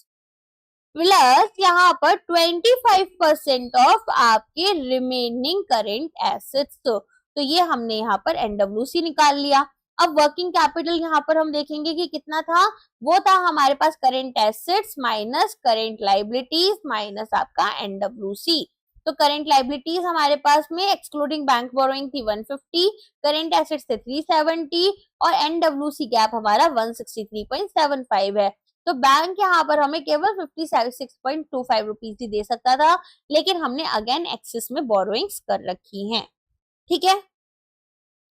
प्लस यहाँ पर 25% ऑफ आपके रिमेनिंग करेंट एसेट्स। तो ये हमने यहाँ पर एनडब्ल्यूसी निकाल लिया। अब वर्किंग कैपिटल यहाँ पर हम देखेंगे कि कितना था, वो था हमारे पास current assets minus current liabilities minus आपका एनडब्ल्यूसी। तो करेंट लाइबिलिटीज हमारे पास में एक्सक्लूडिंग बैंक बोरोइंग थी 150, करेंट एसेट्स थे 370 और एनडब्ल्यूसी गैप हमारा 163.75 है। तो बैंक यहाँ पर हमें केवल 56.25 रुपीज ही दे सकता था, लेकिन हमने अगेन एक्सेस में बोरोइंग्स कर रखी हैं, ठीक है।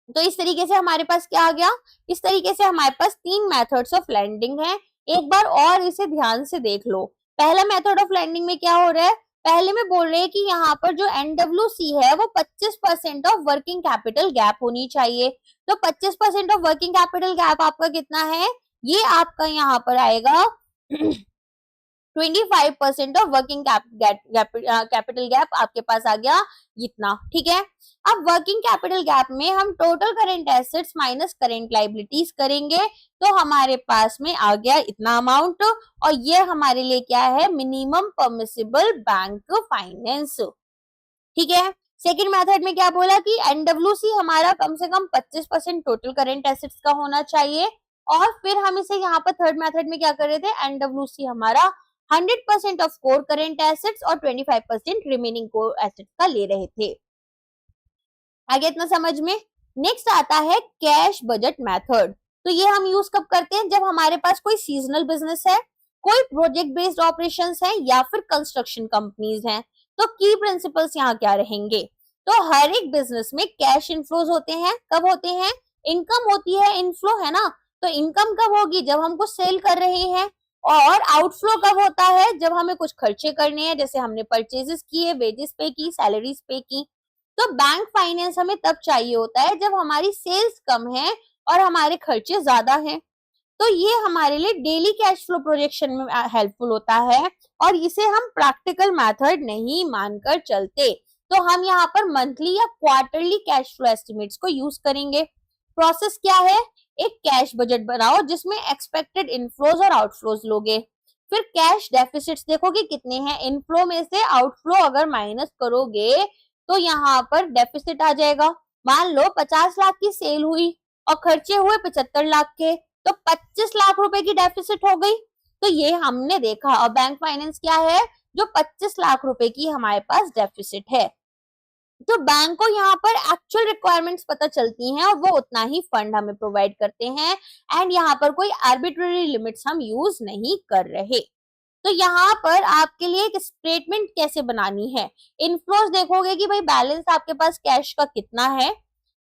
तो इस तरीके से हमारे पास क्या आ गया, इस तरीके से हमारे पास 3 मेथड्स ऑफ लेंडिंग है। एक बार और इसे ध्यान से देख लो। पहला मेथड ऑफ लेंडिंग में क्या हो रहा है, पहले में बोल रहे हैं कि यहाँ पर जो एनडब्ल्यूसी है वो 25% ऑफ वर्किंग कैपिटल गैप होनी चाहिए। तो 25% ऑफ वर्किंग कैपिटल गैप आपका कितना है, ये आपका यहाँ पर आएगा 25% ऑफ वर्किंग कैपिटल गैप आपके पास आ गया इतना, ठीक है। अब वर्किंग कैपिटल गैप में हम total current assets minus current liabilities करेंगे तो हमारे पास में आ गया इतना अमाउंट, और ये हमारे लिए क्या है, मिनिमम परमिसिबल बैंक फाइनेंस, ठीक है। सेकंड मेथड में क्या बोला कि एनडब्ल्यूसी हमारा कम से कम 25% टोटल करेंट एसेट्स का होना चाहिए, और फिर हम इसे यहाँ पर थर्ड मेथड में क्या कर रहे थे, एनडब्ल्यूसी हमारा 100% ऑफ कोर करेंट एसेट्स और 25% रिमेनिंग कोर एसेट्स का ले रहे थे। आगे इतना समझ में। नेक्स्ट आता है कैश बजट मेथड। तो ये हम यूज कब करते हैं, जब हमारे पास कोई सीजनल बिजनेस है, कोई प्रोजेक्ट बेस्ड ऑपरेशंस है या फिर कंस्ट्रक्शन कंपनीज हैं। तो की प्रिंसिपल्स यहाँ क्या रहेंगे, तो हर एक बिजनेस में कैश इनफ्लोज होते हैं। कब होते हैं, इनकम होती है, इनफ्लो है ना। तो इनकम कब होगी, जब हम कुछ सेल कर रहे हैं, और आउटफ्लो कब होता है, जब हमें कुछ खर्चे करने हैं, जैसे हमने परचेजेस किए, वेजेस पे की, सैलरीज पे की। तो बैंक फाइनेंस हमें तब चाहिए होता है जब हमारी सेल्स कम है और हमारे खर्चे ज्यादा हैं। तो ये हमारे लिए डेली कैश फ्लो प्रोजेक्शन में हेल्पफुल होता है और इसे हम प्रैक्टिकल मेथड नहीं मानकर चलते। तो हम यहाँ पर मंथली या क्वार्टरली कैश फ्लो एस्टिमेट्स को यूज करेंगे। प्रोसेस क्या है, एक कैश बजट बनाओ जिसमें एक्सपेक्टेड इनफ्लोज और आउटफ्लोज लोगे, फिर कैश डेफिसिट्स देखोगे कितने हैं, इनफ्लो में से आउटफ्लो अगर माइनस करोगे तो यहाँ पर डेफिसिट आ जाएगा। मान लो 50 लाख की सेल हुई और खर्चे हुए 75 लाख के, तो 25 लाख रुपए की डेफिसिट हो गई। तो ये हमने देखा। और बैंक फाइनेंस क्या है, जो 25 लाख रुपए की हमारे पास डेफिसिट है। तो बैंक को यहाँ पर एक्चुअल रिक्वायरमेंट्स पता चलती हैं और वो उतना ही फंड हमें प्रोवाइड करते हैं। एंड यहाँ पर कोई आर्बिट्ररी लिमिट्स हम यूज नहीं कर रहे। तो यहाँ पर आपके लिए एक स्टेटमेंट कैसे बनानी है, इनफ्लोज देखोगे कि भाई बैलेंस आपके पास कैश का कितना है।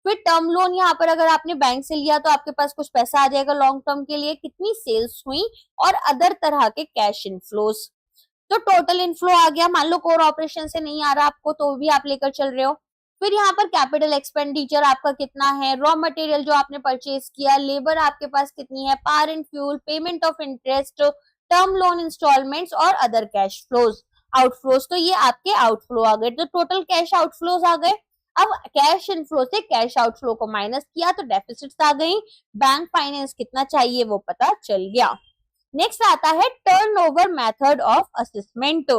फिर टर्म लोन, यहाँ पर अगर आपने बैंक से लिया तो आपके पास कुछ पैसा आ जाएगा लॉन्ग टर्म के लिए, कितनी सेल्स हुई और अदर तरह के कैश इनफ्लोज। तो टोटल इनफ्लो आ गया। मान लो कोर ऑपरेशन से नहीं आ रहा आपको तो भी आप लेकर चल रहे हो। फिर यहाँ पर कैपिटल एक्सपेंडिचर आपका कितना है, रॉ मटेरियल जो आपने परचेज किया, लेबर आपके पास कितनी है, power and fuel, payment of interest, term loan instalments और अदर कैश फ्लोज आउटफ्लोज। तो ये आपके आउटफ्लो आ गए। तो टोटल कैश आउटफ्लोज आ गए। अब कैश इनफ्लो से कैश आउटफ्लो को माइनस किया तो डेफिसिट्स आ गई। बैंक फाइनेंस कितना चाहिए वो पता चल गया। नेक्स्ट आता है टर्नओवर मेथड ऑफ असेसमेंट। तो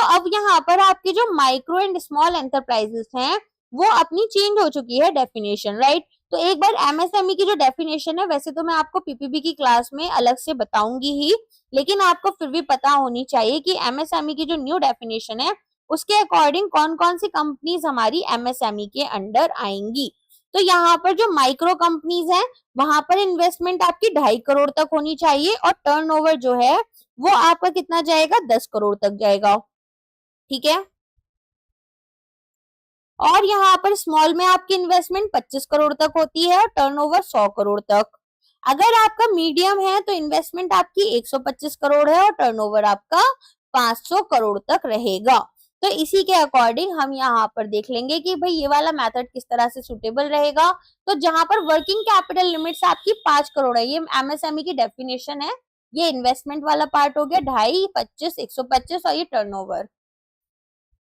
अब यहाँ पर आपकी जो माइक्रो एंड स्मॉल एंटरप्राइजेस हैं वो अपनी चेंज हो चुकी है डेफिनेशन, राइट। तो एक बार एमएसएमई की जो डेफिनेशन है, वैसे तो मैं आपको पीपीबी की क्लास में अलग से बताऊंगी ही, लेकिन आपको फिर भी पता होनी चाहिए कि एमएसएमई की जो न्यू डेफिनेशन है उसके अकॉर्डिंग कौन कौन सी कंपनीज हमारी एमएसएमई के अंडर आएंगी। तो यहाँ पर जो माइक्रो कंपनीज हैं वहां पर इन्वेस्टमेंट आपकी 2.5 करोड़ तक होनी चाहिए और टर्नओवर जो है वो आपका कितना जाएगा, 10 करोड़ तक जाएगा, ठीक है। और यहाँ पर स्मॉल में आपकी इन्वेस्टमेंट 25 करोड़ तक होती है और टर्नओवर 100 करोड़ तक। अगर आपका मीडियम है तो इन्वेस्टमेंट आपकी 125 करोड़ है और टर्नओवर आपका 500 करोड़ तक रहेगा। तो इसी के अकॉर्डिंग हम यहाँ पर देख लेंगे कि भाई ये वाला मेथड किस तरह से सुटेबल रहेगा। तो जहां पर वर्किंग कैपिटल लिमिट्स आपकी 5 करोड़ है, ये एमएसएमई की डेफिनेशन है, ये इन्वेस्टमेंट वाला पार्ट हो गया, 2.5, 25, 125 और ये टर्नओवर।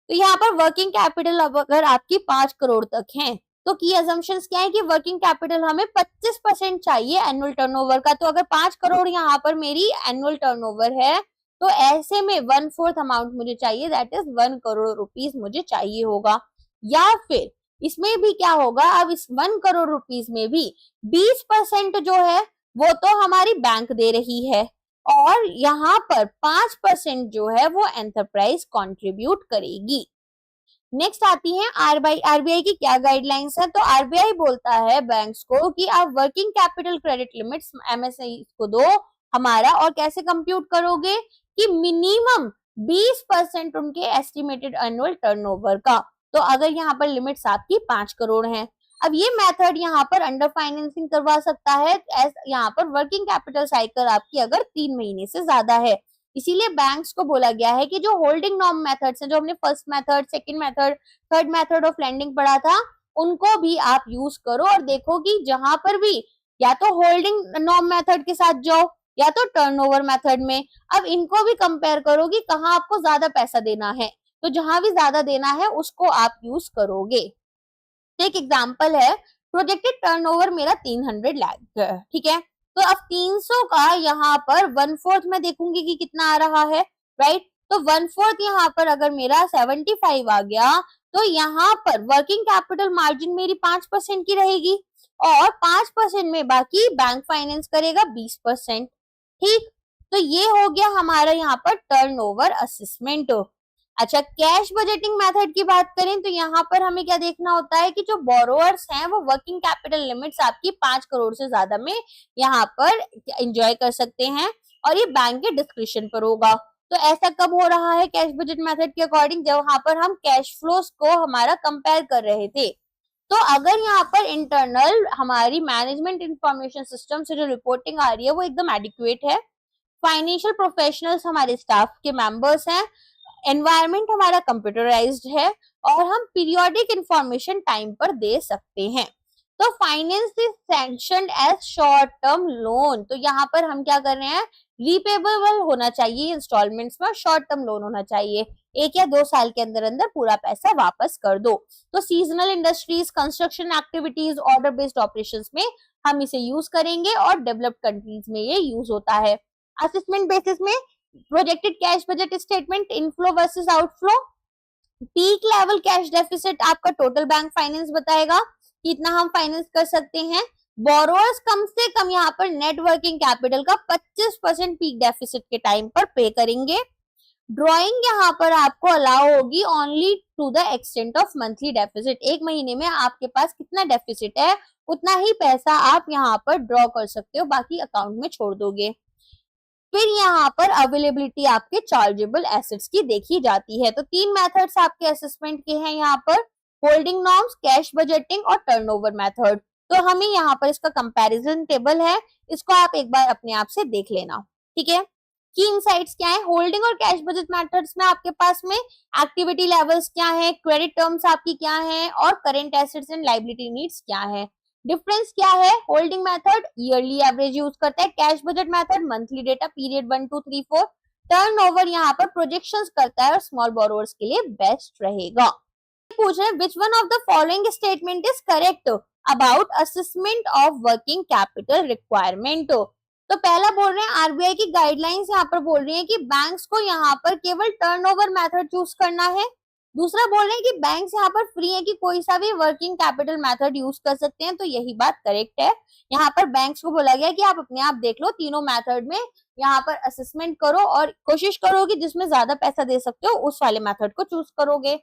तो यहाँ पर वर्किंग कैपिटल अगर आपकी 5 करोड़ तक है तो की अजम्पशंस क्या है कि वर्किंग कैपिटल हमें 25% चाहिए एनुअल टर्नओवर का। तो अगर 5 करोड़ यहाँ पर मेरी एनुअल टर्नओवर है तो ऐसे में 1/4 अमाउंट मुझे चाहिए, दैट इज 1 करोड़ रुपीस मुझे चाहिए होगा। या फिर इसमें भी क्या होगा, अब इस 1 करोड़ रुपीस में भी 20% जो है वो तो हमारी बैंक दे रही है और यहाँ पर 5% जो है वो एंटरप्राइज कंट्रीब्यूट करेगी। नेक्स्ट आती है आरबीआई की क्या गाइडलाइंस है। तो आरबीआई बोलता है बैंक्स को कि आप working capital credit limits MSE को दो हमारा, और कैसे कंप्यूट करोगे कि मिनिमम 20% उनके एस्टिमेटेड एनुअल टर्नओवर का। तो अगर यहाँ पर लिमिट्स आपकी 5 करोड़ हैं, अब ये मेथड यहाँ पर अंडर फाइनेंसिंग करवा सकता है यहाँ पर वर्किंग कैपिटल साइकिल आपकी अगर 3 महीने से ज्यादा है। इसीलिए बैंक्स को बोला गया है कि जो होल्डिंग नॉर्म मेथड्स हैं, जो हमने first method, second method, third method of lending पढ़ा था, उनको भी आप यूज करो और देखो कि जहां पर भी या तो होल्डिंग नॉर्म मेथड के साथ जाओ या तो टर्नओवर मेथड में। अब इनको भी कंपेयर करो कि कहाँ आपको ज्यादा पैसा देना है, तो जहां भी ज्यादा देना है उसको आप यूज करोगे। एक एग्जांपल है, प्रोजेक्टेड टर्नओवर मेरा 300 लाख, ठीक है। तो अब 300 का यहाँ पर 1/4 में देखूंगी कि कितना आ रहा है, राइट। तो 1/4 यहाँ पर अगर मेरा 75 आ गया तो यहाँ पर वर्किंग कैपिटल मार्जिन मेरी 5% की रहेगी और 5% में बाकी बैंक फाइनेंस करेगा 20%, ठीक। तो ये हो गया हमारा यहाँ पर टर्नओवर असेसमेंट। अच्छा, कैश बजटिंग मेथड की बात करें तो यहाँ पर हमें क्या देखना होता है कि जो बोरोअर्स हैं वो वर्किंग कैपिटल लिमिट्स आपकी 5 करोड़ से ज्यादा में यहाँ पर एंजॉय कर सकते हैं और ये बैंक के डिस्क्रिप्शन पर होगा। तो ऐसा कब हो रहा है कैश बजट मेथड के अकॉर्डिंग, जब यहाँ पर हम कैश फ्लोस को हमारा कंपेयर कर रहे थे। तो अगर यहाँ पर इंटरनल हमारी मैनेजमेंट इंफॉर्मेशन सिस्टम से जो रिपोर्टिंग आ रही है वो एकदम एडिक्वेट है, फाइनेंशियल प्रोफेशनल्स हमारे स्टाफ के मेंबर्स हैं, एनवायरनमेंट हमारा कंप्यूटराइज्ड है और हम पीरियोडिक इंफॉर्मेशन टाइम पर दे सकते हैं। तो finance is sanctioned as short term loan. तो यहाँ पर हम क्या कर रहे हैं, रीपेबल होना चाहिए इंस्टॉलमेंट्स में, शॉर्ट टर्म लोन होना चाहिए, 1 या 2 साल के अंदर अंदर पूरा पैसा वापस कर दो। तो seasonal industries, construction activities, order based operations में हम इसे यूज करेंगे और डेवलप्ड कंट्रीज में ये यूज होता है। असेसमेंट बेसिस में projected cash budget statement, inflow versus outflow, peak level cash deficit आपका टोटल बैंक फाइनेंस बताएगा कि इतना हम फाइनेंस कर सकते हैं। बोरोअर्स कम से कम यहाँ पर नेट वर्किंग कैपिटल का 25% पीक डेफिसिट के टाइम पर पे करेंगे। ड्रॉइंग यहाँ पर आपको अलाउ होगी only to the extent of monthly deficit. एक महीने में आपके पास कितना डेफिसिट है उतना ही पैसा आप यहाँ पर ड्रॉ कर सकते हो, बाकी अकाउंट में छोड़ दोगे। फिर यहाँ पर अवेलेबिलिटी आपके चार्जेबल एसेट्स की देखी जाती है। तो 3 मेथड्स आपके असेसमेंट के हैं यहाँ पर, होल्डिंग नॉर्म्स, कैश बजटिंग और टर्नओवर मेथड। तो हमें यहाँ पर इसका कंपैरिजन टेबल है, इसको आप एक बार अपने आप से देख लेना, ठीक है। की इनसाइट्स क्या है, होल्डिंग और कैश बजट मेथड्स में आपके पास में एक्टिविटी लेवल्स क्या है, क्रेडिट टर्म्स आपकी क्या है और current assets and liability needs क्या है। डिफरेंस क्या है, holding method yearly average use करता है, cash budget method monthly data period 1 2 3 4, turnover यहाँ पर प्रोजेक्शंस करता है और स्मॉल बोरोवर्स के लिए बेस्ट रहेगा। पूछ रहे हैं which one of the following statement is correct about assessment of working capital requirement. तो पहला बोल रहे हैं आरबीआई की गाइडलाइंस यहाँ पर बोल रही है कि बैंक्स को यहाँ पर केवल टर्नओवर मेथड चूज करना है। दूसरा बोल रहे हैं कि बैंक्स यहाँ पर फ्री है कि कोई सा भी वर्किंग कैपिटल मेथड यूज कर सकते हैं, तो यही बात करेक्ट है। यहाँ पर बैंक्स को बोला गया कि आप अपने आप देख लो, तीनों मेथड में यहाँ पर असेसमेंट करो और कोशिश करो कि जिसमें ज्यादा पैसा दे सकते हो उस वाले मेथड को चूज करोगे।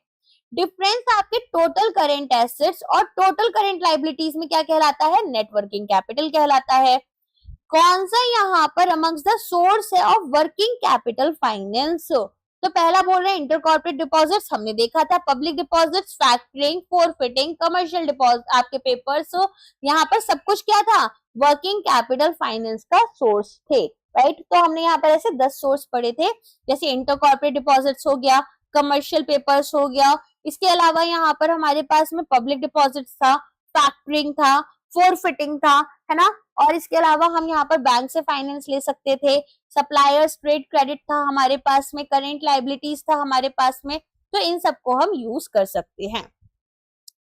डिफरेंस आपके टोटल करेंट एसेट्स और टोटल करेंट लाइबिलिटीज में क्या कहलाता है, नेट वर्किंग कैपिटल कहलाता है। कौन सा यहाँ पर अमंग्स द सोर्स है ऑफ वर्किंग कैपिटल फाइनेंस। तो पहला बोल रहे हैं इंटर कॉर्पोरेट डिपॉजिट्स, हमने देखा था, public deposits, factoring, forfaiting, commercial deposit आपके पेपर्स, यहाँ पर सब कुछ क्या था, वर्किंग कैपिटल फाइनेंस का सोर्स थे, राइट। तो हमने यहाँ पर ऐसे 10 सोर्स पढ़े थे, जैसे इंटर कॉर्पोरेट डिपॉजिट्स हो गया, कमर्शियल पेपर्स हो गया, इसके अलावा यहाँ पर हमारे पास में पब्लिक डिपॉजिट्स था, फैक्टरिंग था, फोरफिटिंग था, है ना। और इसके अलावा हम यहाँ पर बैंक से फाइनेंस ले सकते थे, सप्लायर्स ट्रेड क्रेडिट था हमारे पास में, करेंट लाइबिलिटीज था हमारे पास में, तो इन सबको हम यूज कर सकते हैं।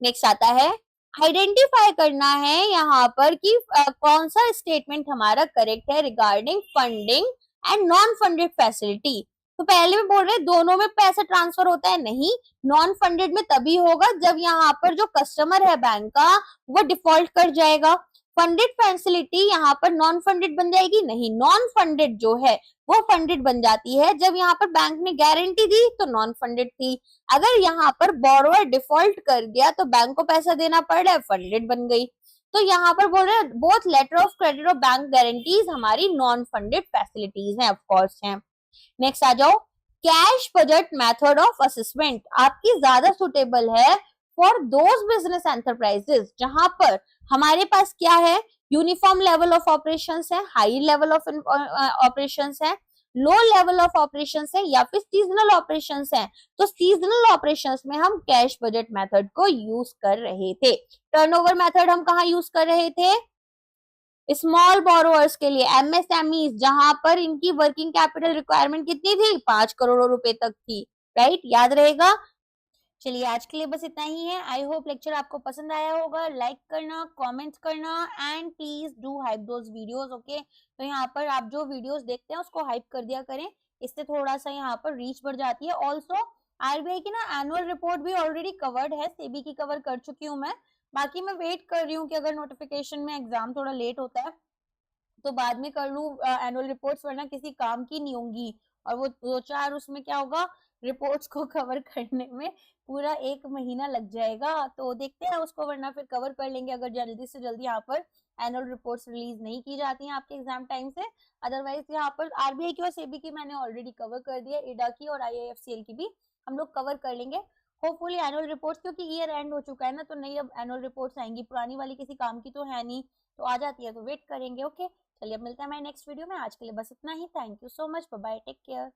नेक्स्ट आता है आइडेंटिफाई करना है यहाँ पर कि कौन सा स्टेटमेंट हमारा करेक्ट है regarding funding and non funded facility. तो पहले में बोल रहे हैं दोनों में पैसा ट्रांसफर होता है, नहीं, नॉन फंडेड में तभी होगा जब यहाँ पर जो कस्टमर है बैंक का वो डिफॉल्ट कर जाएगा। फंडेड फैसिलिटी यहाँ पर नॉन फंडेड बन जाएगी, नहीं, नॉन फंडेड जो है वो फंडेड बन जाती है जब यहाँ पर बैंक ने गारंटी दी तो नॉन फंडेड थी, अगर यहाँ पर बोरोवर डिफॉल्ट कर गया तो बैंक को पैसा देना पड़ रहा है, फंडेड बन गई। तो यहाँ पर बोल रहे हैं बोथ लेटर ऑफ क्रेडिट और बैंक गारंटीज हमारी नॉन फंडेड फैसिलिटीज हैं, ऑफ कोर्स हैं। नेक्स्ट आ जाओ, cash budget method of assessment आपकी ज्यादा सुटेबल है फॉर दोज बिजनेस एंटरप्राइजेस जहां पर हमारे पास क्या है, यूनिफॉर्म लेवल ऑफ ऑपरेशंस है, हाई लेवल ऑफ ऑपरेशंस है, लो लेवल ऑफ ऑपरेशंस है या फिर सीजनल ऑपरेशंस है। तो सीजनल ऑपरेशंस में हम कैश बजट मेथड को यूज कर रहे थे। टर्नओवर मेथड हम कहाँ यूज कर रहे थे, स्मॉल बोरोअर्स के लिए, एमएसएमई, जहां पर इनकी वर्किंग कैपिटल रिक्वायरमेंट कितनी थी, 5 करोड़ रुपए तक थी, राइट, याद रहेगा। चलिए आज के लिए बस इतना ही है। आई होप लेक्चर आपको पसंद आया होगा। लाइक करना, कमेंट करना and please do hype those videos, okay. तो यहाँ पर आप जो वीडियोस देखते हैं उसको हाइप कर दिया करें, इससे थोड़ा सा यहाँ पर रीच बढ़ जाती है। ऑल्सो आरबीआई की ना एनुअल रिपोर्ट भी ऑलरेडी कवर्ड है, सेबी की कवर कर चुकी हूँ मैं, बाकी मैं वेट कर रही हूँ कि अगर नोटिफिकेशन में एग्जाम थोड़ा लेट होता है तो बाद में कर लूँ एनुअल रिपोर्ट्स, वरना किसी काम की नहीं होंगी और वो 2-4 उसमें क्या होगा, रिपोर्ट्स को कवर करने में पूरा 1 महीना लग जाएगा। तो देखते हैं उसको, वरना फिर कवर कर लेंगे अगर जल्दी से जल्दी यहाँ पर एनुअल रिपोर्ट्स रिलीज नहीं की जाती हैं आपके एग्जाम टाइम से। अदरवाइज यहाँ पर आरबीआई की और सेबी की मैंने ऑलरेडी कवर कर दिया, इडा की और आईआईएफसीएल की भी हम लोग कवर कर लेंगे होपफुली एनुअल रिपोर्ट्स, क्योंकि ईयर एंड हो चुका है ना, तो नई अब एनुअल रिपोर्ट्स आएंगी, पुरानी वाली किसी काम की तो है नहीं, तो आ जाती है तो वेट करेंगे, ओके। चलिए अब मिलते हैं हमारे नेक्स्ट वीडियो में, आज के लिए बस इतना ही। Thank you so much, bye bye, take care.